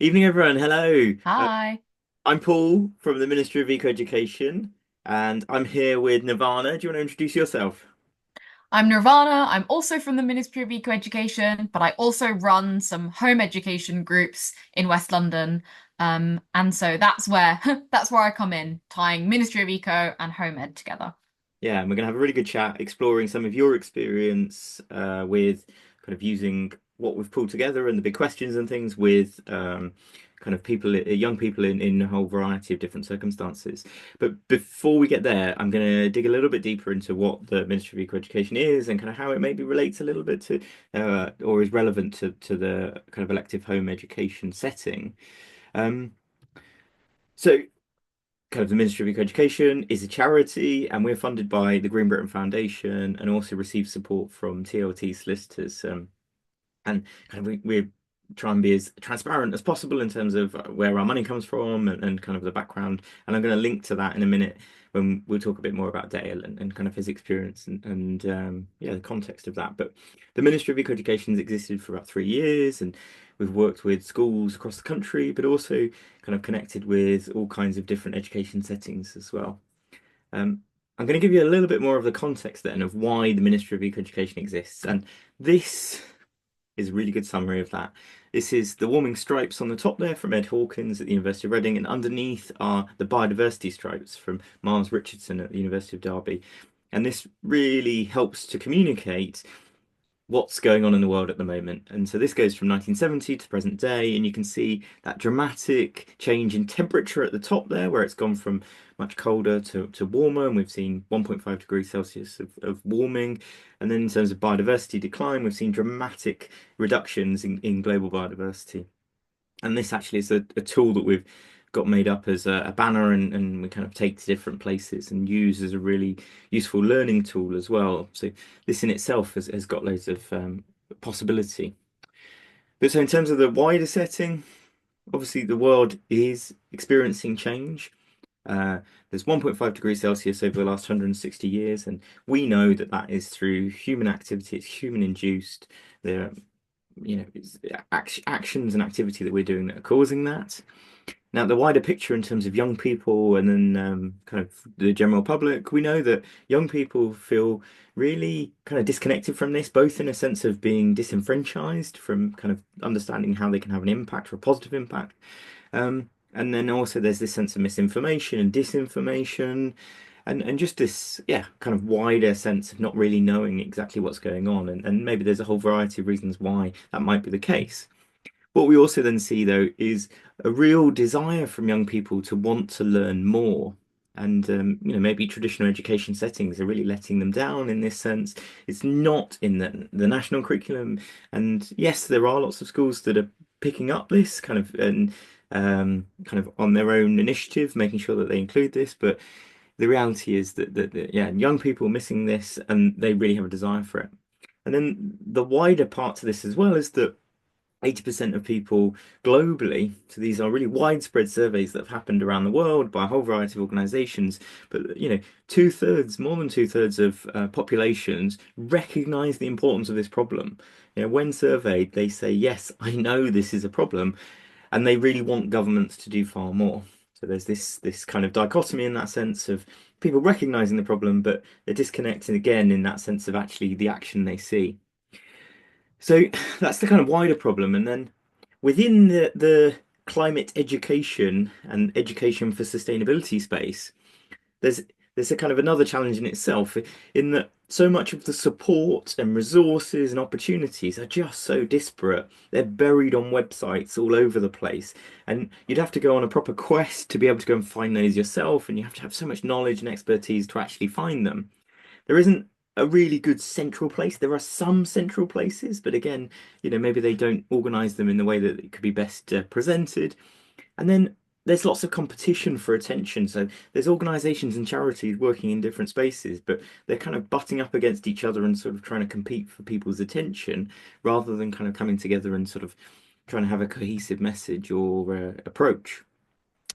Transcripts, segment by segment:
Evening, everyone. Hello. Hi, I'm Paul from the Ministry of Eco Education, and I'm here with Nirvana. Do you want to introduce yourself? I'm Nirvana. I'm also from the Ministry of Eco Education, but I also run some home education groups in West London. And so that's where that's where I come in, tying Ministry of Eco and home ed together. Yeah, and we're going to have a really good chat exploring some of your experience with kind of using what we've pulled together and the big questions and things with kind of people, young people in a whole variety of different circumstances. But before we get there, I'm going to dig a little bit deeper into what the Ministry of Eco Education is and kind of how it maybe relates a little bit to or is relevant to the kind of elective home education setting. Um, so kind of the Ministry of Eco Education is a charity, and we're funded by the Green Britain Foundation and also receive support from TLT solicitors. And kind of we try and be as transparent as possible in terms of where our money comes from and kind of the background. And I'm going to link to that in a minute when we'll talk a bit more about Dale and kind of his experience and yeah, the context of that. But the Ministry of Eco Education has existed for about 3 years, and we've worked with schools across the country, but also kind of connected with all kinds of different education settings as well. Um, I'm going to give you a little bit more of the context then of why the Ministry of Eco Education exists. And this is a really good summary of that. This is the warming stripes on the top there from Ed Hawkins at the University of Reading, and underneath are the biodiversity stripes from Miles Richardson at the University of Derby. And this really helps to communicate what's going on in the world at the moment. And so this goes from 1970 to present day, and you can see that dramatic change in temperature at the top there, where it's gone from much colder to warmer, and we've seen 1.5 degrees Celsius of warming. And then in terms of biodiversity decline, we've seen dramatic reductions in global biodiversity. And this actually is a tool that we've got made up as a banner and we kind of take to different places and use as a really useful learning tool as well. So this in itself has got loads of possibility. But so in terms of the wider setting, obviously the world is experiencing change. Uh, there's 1.5 degrees Celsius over the last 160 years, and we know that that is through human activity. It's human induced. There, it's actions and activity that we're doing that are causing that. Now, the wider picture in terms of young people and then kind of the general public, we know that young people feel really kind of disconnected from this, both in a sense of being disenfranchised from kind of understanding how they can have an impact or a positive impact. And then also there's this sense of misinformation and disinformation and just this, yeah, kind of wider sense of not really knowing exactly what's going on. And maybe there's a whole variety of reasons why that might be the case. What we also then see, though, is a real desire from young people to want to learn more. And maybe traditional education settings are really letting them down in this sense. It's not in the national curriculum. And yes, there are lots of schools that are picking up this kind of and kind of on their own initiative, making sure that they include this. But the reality is that yeah, young people are missing this and they really have a desire for it. And then the wider part to this as well is that 80% of people globally, so these are really widespread surveys that have happened around the world by a whole variety of organizations, but two-thirds, more than two-thirds of populations recognize the importance of this problem. When surveyed, they say, yes, I know this is a problem, and they really want governments to do far more. So there's this kind of dichotomy in that sense of people recognizing the problem, but they're disconnected again in that sense of actually the action they see. So that's the kind of wider problem. And then within the climate education and education for sustainability space, there's there's a kind of another challenge in itself in that so much of the support and resources and opportunities are just so disparate. They're buried on websites all over the place. And you'd have to go on a proper quest to be able to go and find those yourself, and you have to have so much knowledge and expertise to actually find them. There isn't a really good central place. There are some central places, but again, maybe they don't organize them in the way that it could be best presented. And then there's lots of competition for attention. So there's organizations and charities working in different spaces, but they're kind of butting up against each other and sort of trying to compete for people's attention rather than kind of coming together and sort of trying to have a cohesive message or approach.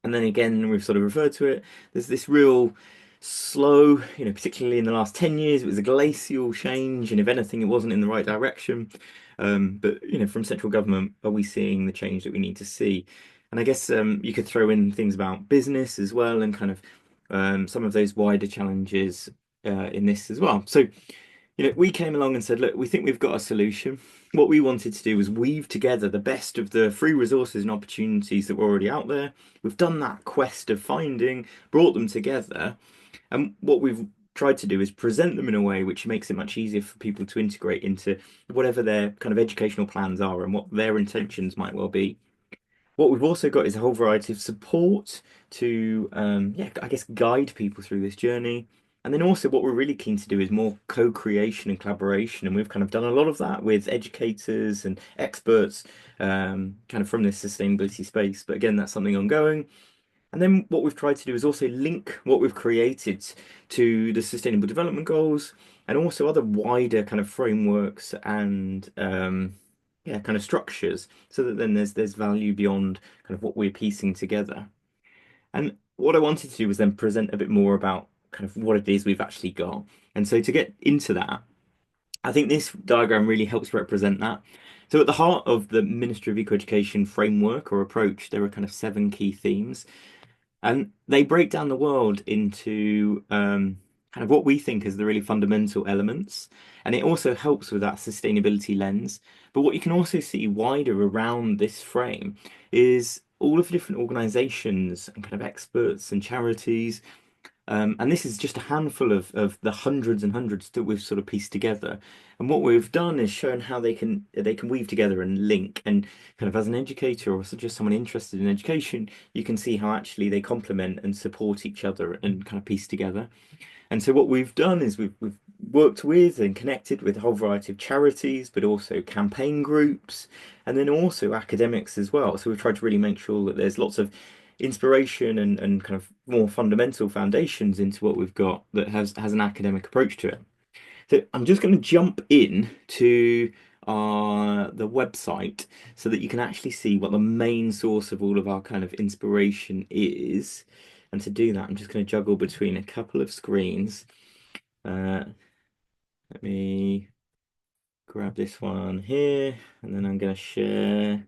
And then again, we've sort of referred to it. There's this real slow, particularly in the last 10 years. It was a glacial change, and if anything, it wasn't in the right direction. But from central government, are we seeing the change that we need to see? And I guess you could throw in things about business as well, and kind of some of those wider challenges in this as well. So, we came along and said, look, we think we've got a solution. What we wanted to do was weave together the best of the free resources and opportunities that were already out there. We've done that quest of finding, brought them together, and what we've tried to do is present them in a way which makes it much easier for people to integrate into whatever their kind of educational plans are and what their intentions might well be. What we've also got is a whole variety of support to, yeah, I guess guide people through this journey. And then also what we're really keen to do is more co-creation and collaboration. And we've kind of done a lot of that with educators and experts, kind of from this sustainability space. But again, that's something ongoing. And then what we've tried to do is also link what we've created to the Sustainable Development Goals and also other wider kind of frameworks and yeah, kind of structures, so that then there's value beyond kind of what we're piecing together. And what I wanted to do was then present a bit more about kind of what it is we've actually got. And so to get into that, I think this diagram really helps represent that. So at the heart of the Ministry of Eco-Education framework or approach, there are kind of 7 key themes. And they break down the world into kind of what we think is the really fundamental elements. And it also helps with that sustainability lens. But what you can also see wider around this frame is all of the different organizations and kind of experts and charities. And this is just a handful of the hundreds and hundreds that we've sort of pieced together. And what we've done is shown how they can weave together and link. And kind of as an educator or just someone interested in education, you can see how actually they complement and support each other and kind of piece together. And so what we've done is we've worked with and connected with a whole variety of charities, but also campaign groups, and then also academics as well. So we've tried to really make sure that there's lots of inspiration and kind of more fundamental foundations into what we've got that has an academic approach to it. So I'm just going to jump in to the website so that you can actually see what the main source of all of our kind of inspiration is. And to do that, I'm just going to juggle between a couple of screens. Let me grab this one here, and then I'm going to share.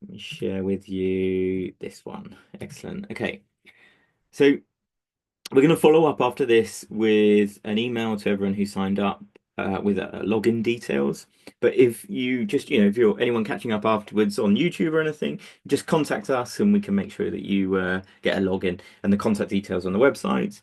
Let me share with you this one. Excellent. Okay. So we're going to follow up after this with an email to everyone who signed up with login details. But if you just, if you're anyone catching up afterwards on YouTube or anything, just contact us and we can make sure that you get a login and the contact details on the website.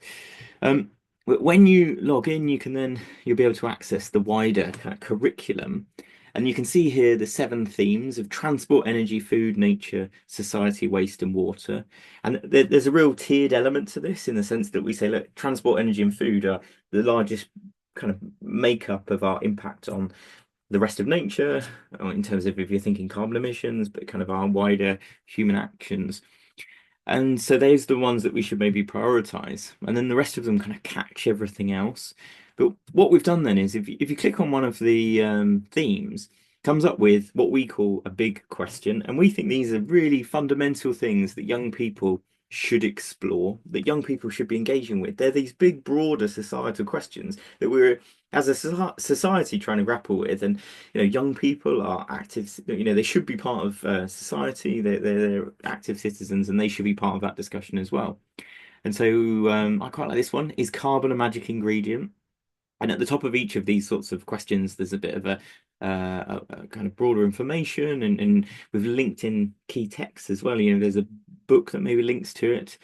When you log in, you'll be able to access the wider kind of curriculum. And you can see here the 7 themes of transport, energy, food, nature, society, waste, and water. And there's a real tiered element to this in the sense that we say, look, transport, energy, and food are the largest kind of makeup of our impact on the rest of nature, in terms of if you're thinking carbon emissions, but kind of our wider human actions. And so those are the ones that we should maybe prioritize. And then the rest of them kind of catch everything else. But what we've done then is if you click on one of the themes, it comes up with what we call a big question. And we think these are really fundamental things that young people should explore, that young people should be engaging with. They're these big, broader societal questions that we're, as a society, trying to grapple with. And young people are active, they should be part of society, they're active citizens, and they should be part of that discussion as well. And so I quite like this one. Is carbon a magic ingredient? And at the top of each of these sorts of questions, there's a bit of a kind of broader information, and we've linked in key texts as well. There's a book that maybe links to it.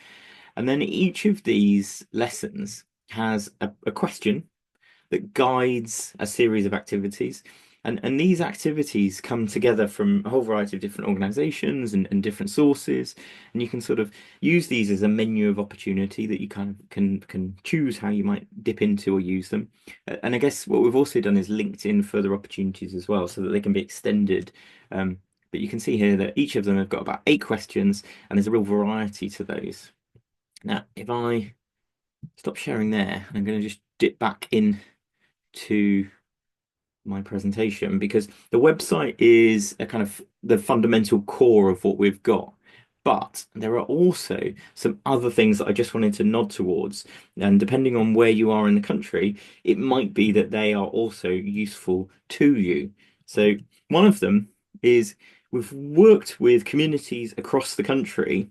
And then each of these lessons has a question that guides a series of activities. And these activities come together from a whole variety of different organizations and different sources. And you can sort of use these as a menu of opportunity that you kind of can choose how you might dip into or use them. And I guess what we've also done is linked in further opportunities as well so that they can be extended. But you can see here that each of them have got about 8 questions, and there's a real variety to those. Now, if I stop sharing there, I'm going to just dip back in to my presentation, because the website is a kind of the fundamental core of what we've got. But there are also some other things that I just wanted to nod towards. And depending on where you are in the country, it might be that they are also useful to you. So one of them is we've worked with communities across the country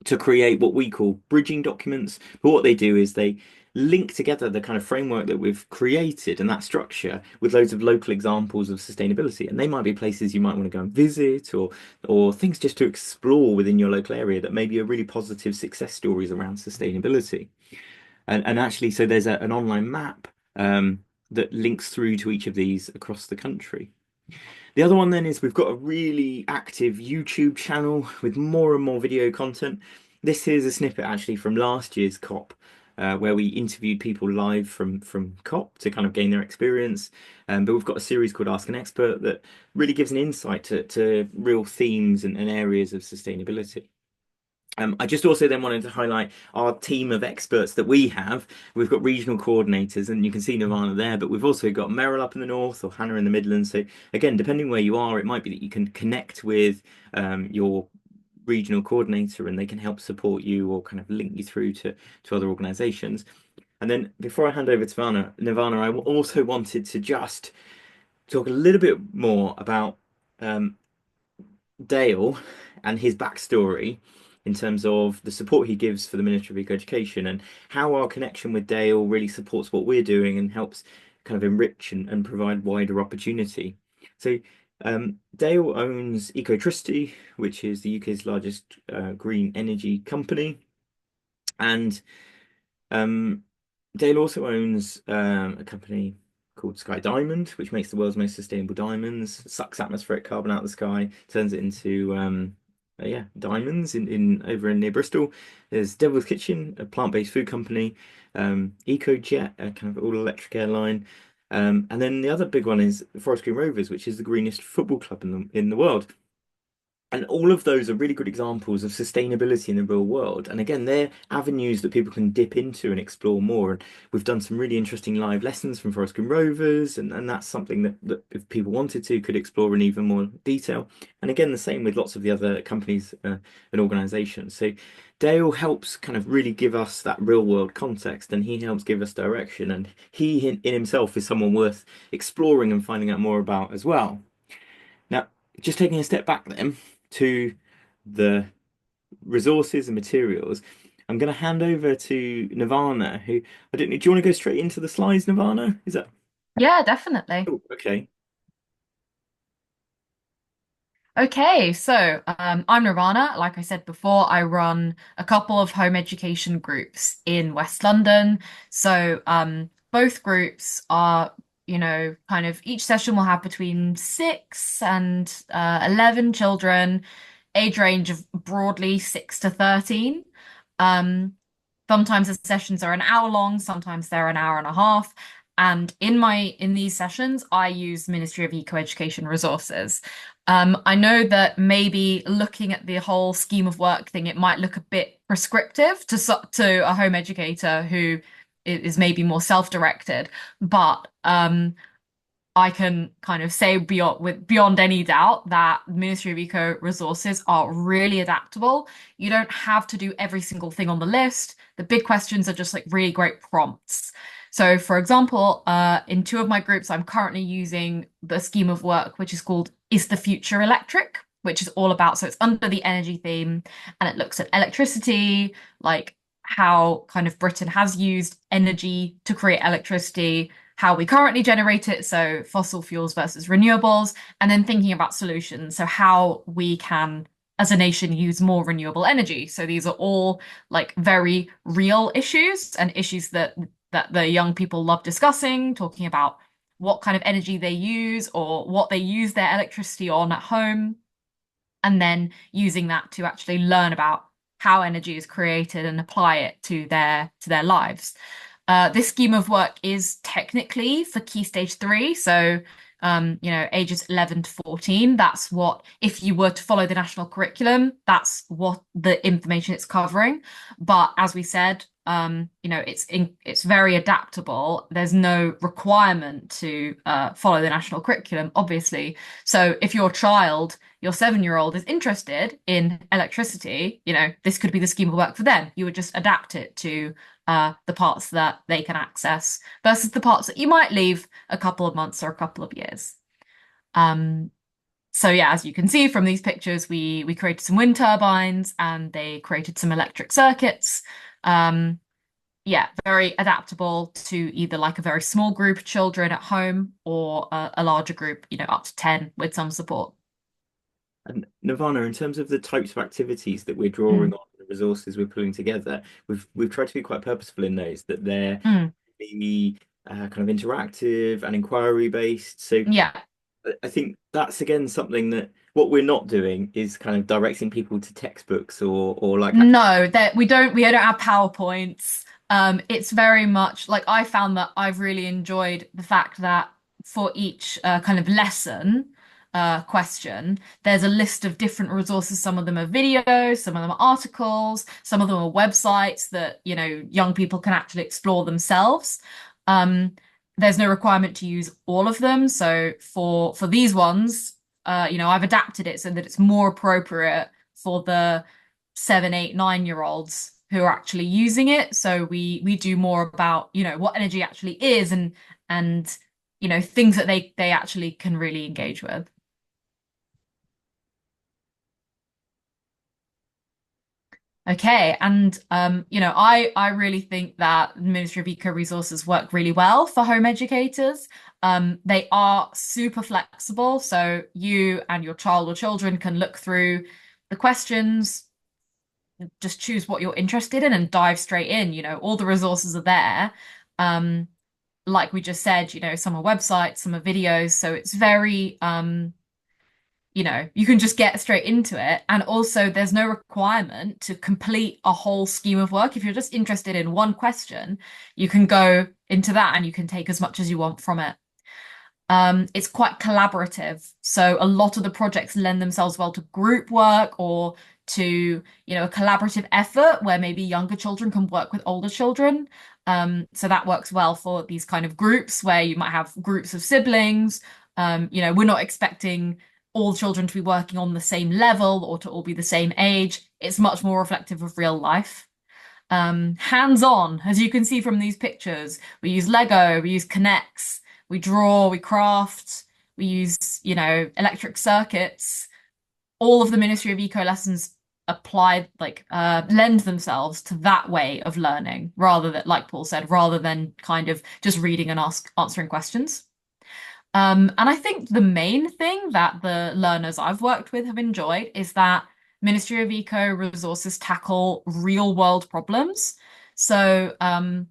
to create what we call bridging documents. But what they do is they link together the kind of framework that we've created and that structure with loads of local examples of sustainability. And they might be places you might want to go and visit or things just to explore within your local area that maybe are really positive success stories around sustainability. And actually, so there's an online map that links through to each of these across the country. The other one then is we've got a really active YouTube channel with more and more video content. This is a snippet actually from last year's COP, where we interviewed people live from COP to kind of gain their experience. But we've got a series called Ask an Expert that really gives an insight to real themes and areas of sustainability. I just also then wanted to highlight our team of experts that we have. We've got regional coordinators, and you can see Nirvana there, but we've also got Meryl up in the north or Hannah in the Midlands. So again, depending where you are, it might be that you can connect with your regional coordinator, and they can help support you or kind of link you through to other organisations. And then before I hand over to Nirvana, I also wanted to just talk a little bit more about um, Dale and his backstory in terms of the support he gives for the Ministry of Eco-Education and how our connection with Dale really supports what we're doing and helps kind of enrich and provide wider opportunity. So Dale owns Ecotricity, which is the UK's largest green energy company. And Dale also owns a company called Sky Diamond, which makes the world's most sustainable diamonds, sucks atmospheric carbon out of the sky, turns it into yeah, diamonds in over in near Bristol. There's Devil's Kitchen, a plant-based food company, EcoJet, a kind of all-electric airline. And then the other big one is Forest Green Rovers, which is the greenest football club in the world. And all of those are really good examples of sustainability in the real world. And again, they're avenues that people can dip into and explore more. And we've done some really interesting live lessons from Forest Green Rovers, and that's something that if people wanted to, could explore in even more detail. And again, the same with lots of the other companies and organizations. So Dale helps kind of really give us that real world context, and he helps give us direction. And he in himself is someone worth exploring and finding out more about as well. Now, just taking a step back then to the resources and materials, I'm going to hand over to Nirvana, who I don't know. Do you want to go straight into the slides, Nirvana? Is that Yeah, definitely. oh, okay? Okay, so I'm Nirvana. Like I said before, I run a couple of home education groups in West London. So both groups are, kind of each session will have between 6 and 11 children, age range of broadly 6 to 13. Um, Sometimes the sessions are an hour long, sometimes they're an hour and a half. And in these sessions, I use Ministry of Eco-Education resources. I know that maybe looking at the whole scheme of work thing, it might look a bit prescriptive to a home educator who is maybe more self-directed, but I can kind of say beyond any doubt that Ministry of Eco resources are really adaptable. You don't have to do every single thing on the list. The big questions are just like really great prompts. So, for example, in two of my groups, I'm currently using the scheme of work, which is called Is the Future Electric? Which is all about, so it's under the energy theme, and it looks at electricity, like how kind of Britain has used energy to create electricity, how we currently generate it, so fossil fuels versus renewables, and then thinking about solutions, so how we can, as a nation, use more renewable energy. So these are all like very real issues and issues that the young people love discussing, talking about what kind of energy they use or what they use their electricity on at home, and then using that to actually learn about how energy is created and apply it to their lives. This scheme of work is technically for Key Stage 3, so ages 11 to 14. That's what, if you were to follow the national curriculum, that's what the information it's covering. But as we said, it's very adaptable. There's no requirement to follow the national curriculum, obviously. So if your 7-year-old is interested in electricity, this could be the scheme of work for them. You would just adapt it to the parts that they can access versus the parts that you might leave a couple of months or a couple of years. So yeah, as you can see from these pictures, we created some wind turbines and they created some electric circuits. Yeah, very adaptable to either like a very small group of children at home or a larger group, up to 10 with some support. And Nirvana, in terms of the types of activities that we're drawing Mm, on, the resources we're pulling together, we've tried to be quite purposeful in those, that they're mm, the kind of interactive and inquiry based. So yeah. I think that's again something that what we're not doing is kind of directing people to textbooks or like No, that we don't have PowerPoints. It's very much like I found that I've really enjoyed the fact that for each kind of lesson question, there's a list of different resources. Some of them are videos, some of them are articles, some of them are websites that, young people can actually explore themselves. Um, there's no requirement to use all of them. So for these ones, I've adapted it so that it's more appropriate for the 7, 8, 9 year olds who are actually using it. So we do more about, what energy actually is and things that they actually can really engage with. Okay, and I really think that the Ministry of Eco Resources work really well for home educators. They are super flexible, so you and your child or children can look through the questions, just choose what you're interested in and dive straight in. All the resources are there. Um, like we just said, some are websites, some are videos, so it's very you can just get straight into it. And also, there's no requirement to complete a whole scheme of work. If you're just interested in one question, you can go into that and you can take as much as you want from it. It's quite collaborative. So a lot of the projects lend themselves well to group work or to, a collaborative effort where maybe younger children can work with older children. So that works well for these kind of groups where you might have groups of siblings. We're not expecting all children to be working on the same level or to all be the same age. It's much more reflective of real life. Hands-on, as you can see from these pictures, we use Lego, we use K'NEX, we draw, we craft, we use, electric circuits. All of the Ministry of Eco lessons lend themselves to that way of learning rather than, like Paul said, rather than kind of just reading and answering questions. And I think the main thing that the learners I've worked with have enjoyed is that Ministry of Eco resources tackle real world problems. So, when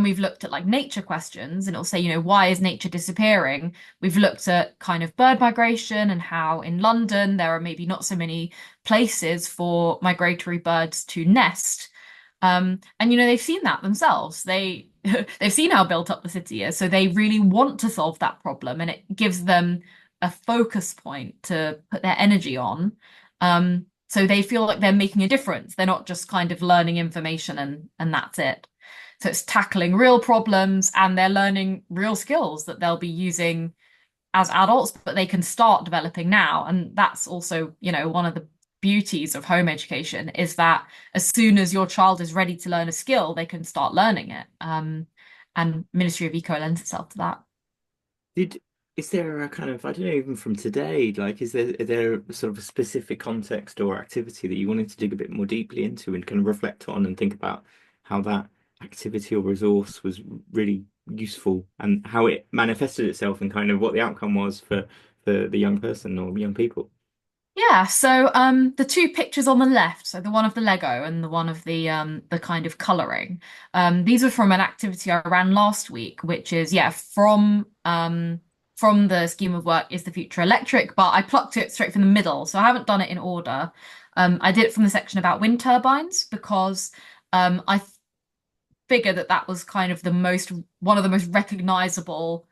we've looked at like nature questions and it'll say, why is nature disappearing? We've looked at kind of bird migration and how in London there are maybe not so many places for migratory birds to nest. And they've seen that themselves. They've seen how built up the city is, so they really want to solve that problem, and it gives them a focus point to put their energy on. So they feel like they're making a difference. They're not just kind of learning information and that's it. So it's tackling real problems and they're learning real skills that they'll be using as adults, but they can start developing now. And that's also, one of the beauties of home education is that as soon as your child is ready to learn a skill, they can start learning it. And Ministry of Eco lends itself to that. Did is there a kind of, I don't know, even from today, like is there sort of a specific context or activity that you wanted to dig a bit more deeply into and kind of reflect on and think about how that activity or resource was really useful and how it manifested itself and kind of what the outcome was for the young person or young people? Yeah, so the two pictures on the left, so the one of the Lego and the one of the kind of colouring, these are from an activity I ran last week, which is from the scheme of work is the future electric, but I plucked it straight from the middle, so I haven't done it in order. I did it from the section about wind turbines because I figured that that was kind of one of the most recognizable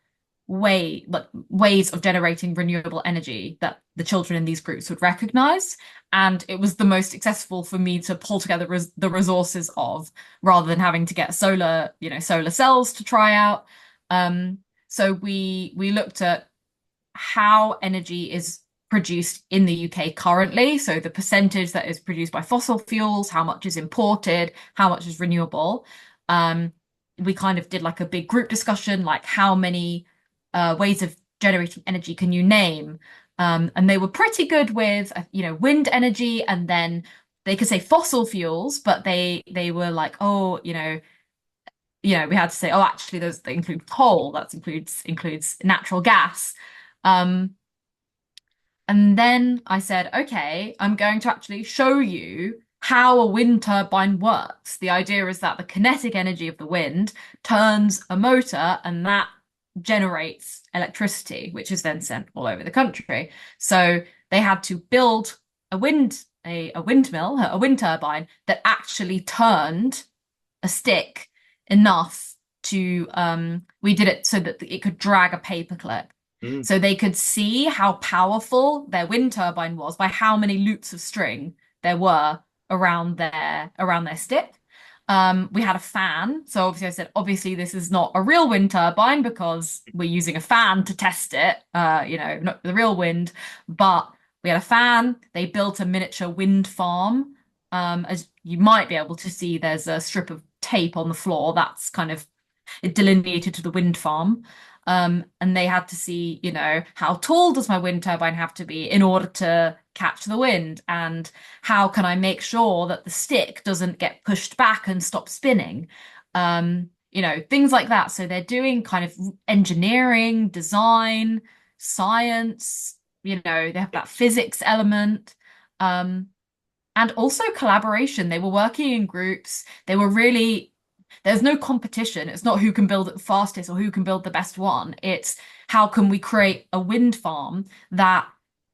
ways of generating renewable energy that the children in these groups would recognize. and it was the most accessible for me to pull together the resources of, rather than having to get solar cells to try out. So we looked at how energy is produced in the UK currently. So the percentage that is produced by fossil fuels, how much is imported, how much is renewable. We kind of did like a big group discussion, like how many ways of generating energy can you name? And they were pretty good with, wind energy, and then they could say fossil fuels, but they were like, oh, we had to say, oh, actually, those they include coal, that includes natural gas. Um, and then I said, okay, I'm going to actually show you how a wind turbine works. The idea is that the kinetic energy of the wind turns a motor, and that generates electricity, which is then sent all over the country. So they had to build a windmill, a wind turbine that actually turned a stick enough to we did it so that it could drag a paperclip. Mm. So they could see how powerful their wind turbine was by how many loops of string there were around their stick. We had a fan. So obviously I said, obviously this is not a real wind turbine because we're using a fan to test it, not the real wind, but we had a fan. They built a miniature wind farm. As you might be able to see, there's a strip of tape on the floor that's kind of delineated to the wind farm. And they had to see, how tall does my wind turbine have to be in order to catch the wind? And how can I make sure that the stick doesn't get pushed back and stop spinning? Things like that. So they're doing kind of engineering, design, science, they have that physics element. And also collaboration. They were working in groups. There's no competition. It's not who can build it the fastest or who can build the best one. It's how can we create a wind farm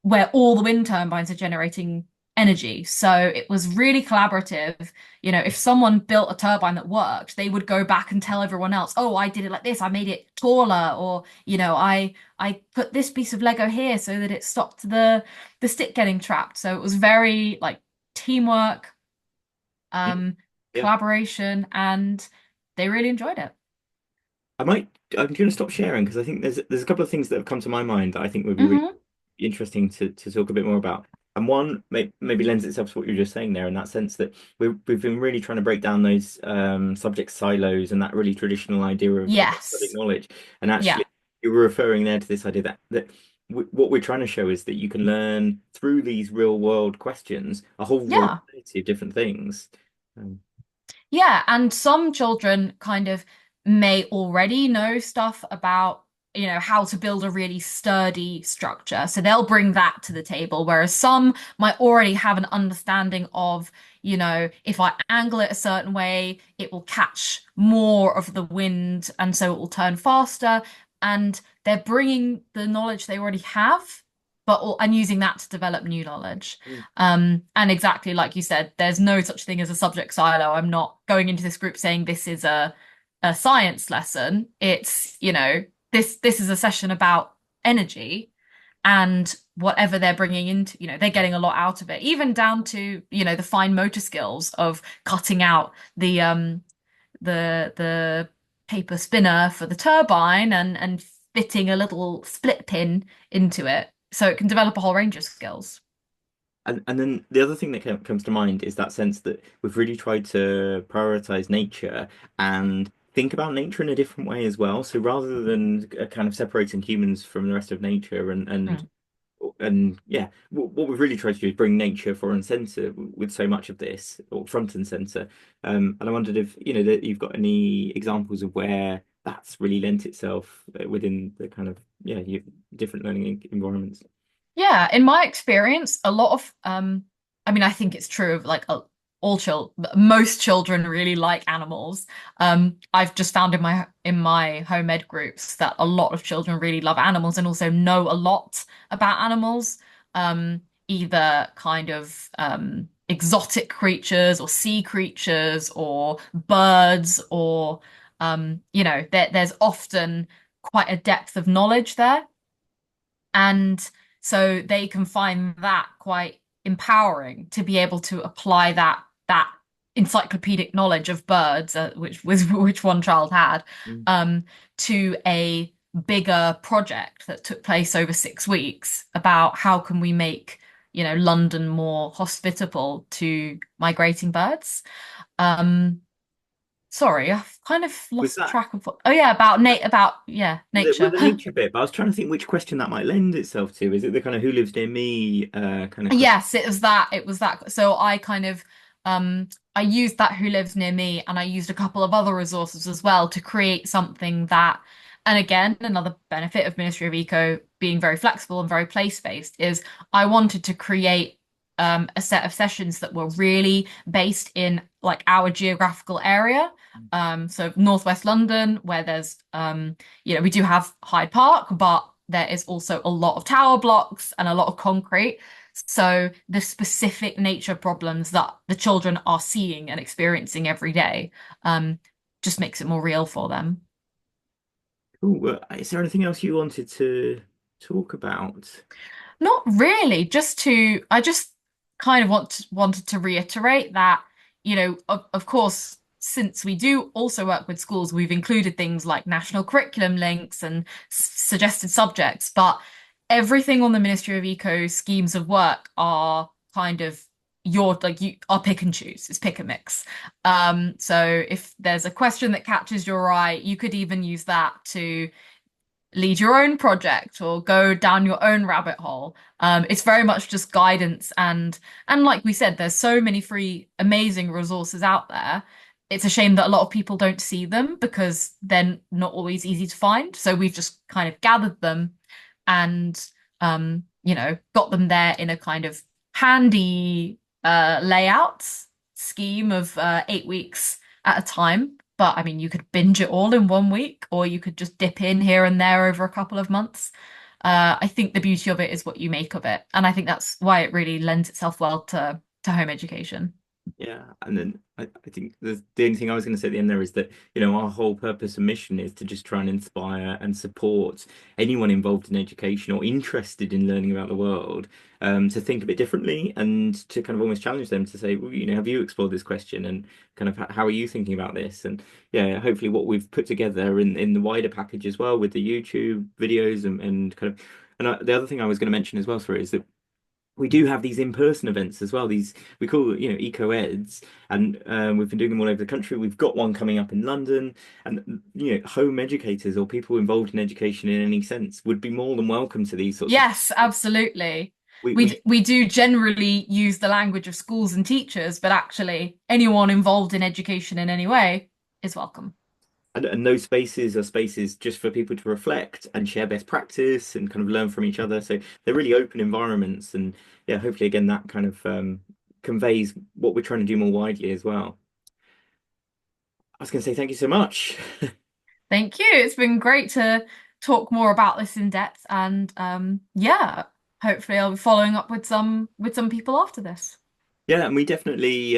where all the wind turbines are generating energy. So it was really collaborative. If someone built a turbine that worked, they would go back and tell everyone else, oh, I did it like this. I made it taller, or, I put this piece of Lego here so that it stopped the stick getting trapped. So it was very like teamwork, Mm. um, Yeah. collaboration, and they really enjoyed it. I'm going to stop sharing because I think there's a couple of things that have come to my mind that I think would be really Hmm. interesting to talk a bit more about. And one maybe lends itself to what you were just saying there, in that sense that we've been really trying to break down those subject silos and that really traditional idea of subject Yes. knowledge. And Yeah. actually, you were referring there to this idea that what we're trying to show is that you can learn through these real world questions a whole Yeah. variety of different things. Um, Yeah. And some children kind of may already know stuff about, how to build a really sturdy structure. So they'll bring that to the table, whereas some might already have an understanding of, if I angle it a certain way, it will catch more of the wind and so it will turn faster. And they're bringing the knowledge they already have, and using that to develop new knowledge. mm, And exactly like you said, there's no such thing as a subject silo. I'm not going into this group saying this is a science lesson. It's, this is a session about energy, and whatever they're bringing into, they're getting a lot out of it, even down to, the fine motor skills of cutting out the paper spinner for the turbine, and fitting a little split pin into it so it can develop a whole range of skills. and then the other thing that comes to mind is that sense that we've really tried to prioritize nature and think about nature in a different way as well. So rather than kind of separating humans from the rest of nature Mm. and yeah, what we've really tried to do is bring nature front and center with so much of this, or front and center. And I wondered if that you've got any examples of where that's really lent itself within the kind of different learning environments. Yeah, in my experience, a lot of I mean, I think it's true of like most children really like animals. I've just found in my home ed groups that a lot of children really love animals and also know a lot about animals. Either kind of exotic creatures or sea creatures or birds, or there's often quite a depth of knowledge there. And so they can find that quite empowering to be able to apply that encyclopedic knowledge of birds, which was which one child had, Mm. um, to a bigger project that took place over 6 weeks about how can we make, London more hospitable to migrating birds. Um, Sorry, I've kind of Was lost that track of what. Oh yeah, about yeah, with nature. the nature bit? But I was trying to think which question that might lend itself to. Is it the kind of who lives near me kind of question? Yes, it was that. It was that. So I kind of I used that Who Lives Near Me, and I used a couple of other resources as well to create something that, and again, another benefit of Ministry of Eco being very flexible and very place-based is I wanted to create a set of sessions that were really based in like our geographical area. So Northwest London, where there's we do have Hyde Park, but there is also a lot of tower blocks and a lot of concrete. So the specific nature problems that the children are seeing and experiencing every day um, just makes it more real for them. Cool. Well, is there anything else you wanted to talk about? Not really, I just kind of wanted to reiterate that, of course, since we do also work with schools, we've included things like national curriculum links and suggested subjects, but everything on the Ministry of Eco schemes of work are kind of your like you are pick and choose. It's pick and mix. So if there's a question that catches your eye, you could even use that to lead your own project or go down your own rabbit hole. It's very much just guidance and like we said, there's so many free, amazing resources out there. It's a shame that a lot of people don't see them because they're not always easy to find. So we've just kind of gathered them and got them there in a kind of handy layout scheme of 8 weeks at a time. But I mean, you could binge it all in one week, or you could just dip in here and there over a couple of months. I think the beauty of it is what you make of it, and I think that's why it really lends itself well to home education. Yeah, and then I think the only thing I was going to say at the end there is that, our whole purpose and mission is to just try and inspire and support anyone involved in education or interested in learning about the world, to think a bit differently and to kind of almost challenge them to say, well, have you explored this question and kind of how are you thinking about this? And yeah, hopefully what we've put together in the wider package as well with the YouTube videos and kind of, and the other thing I was going to mention as well, sorry, is that we do have these in-person events as well. These we call, eco eds, and we've been doing them all over the country. We've got one coming up in London, and home educators or people involved in education in any sense would be more than welcome to these sorts of. Yes, absolutely. We We do generally use the language of schools and teachers, but actually anyone involved in education in any way is welcome. and those spaces are spaces just for people to reflect and share best practice and kind of learn from each other. So they're really open environments, and yeah, hopefully again that kind of conveys what we're trying to do more widely as well. I was going to say thank you so much. Thank you. It's been great to talk more about this in depth and yeah, hopefully I'll be following up with some people after this. Yeah, and we definitely,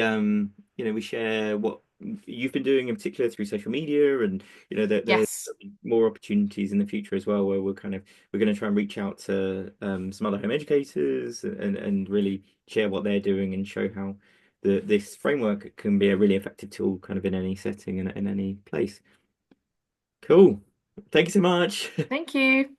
we share what you've been doing in particular through social media, and there's Yes. more opportunities in the future as well, where we're going to try and reach out to some other home educators and really share what they're doing and show how this framework can be a really effective tool, kind of in any setting and in any place. Cool. Thank you so much. Thank you.